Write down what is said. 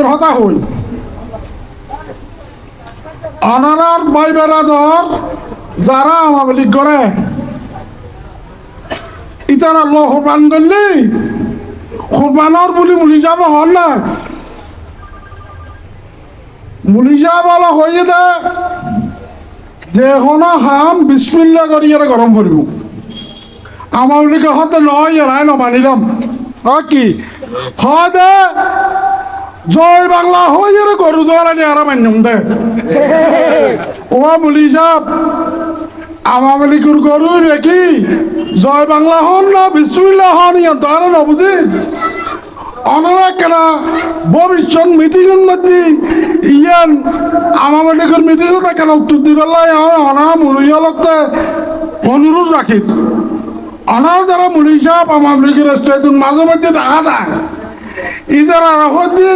হতা হই অনারার ভাই বেড়াদর যারা আমাবলিক করে ইতারা লো কোরবান করলি কোরবানর বলি মুলি যাব হন না মুলি যাব হয়ে দে যে কোনো হাম বিসমিল্লা করিয়ে গরম করব আমাবলিকে হতে নয় এরাই নমানিলাম কি হদে জয় বাংলা হয়ে গরু জোয়ারানি আর মান্যম দে ও মুলি যাব আমাবলিকুর গরু রেখি জয় বাংলা হন না বিসমিল্লা হন ইয়ান তারা না বুঝি অনারা কেনা ভবিষ্যৎ মিটিংয়ের মধ্যে ইয়ান আমাবলিকুর মিটিংও কেন উত্তর দিবেলাই অনারা মুলিয়ালতে অনুরোধ রাখি অনারা যারা মুলি সাহেব আমাবলিকের স্টেশন মাঝে মধ্যে দেখা যায় ইজারা রাখি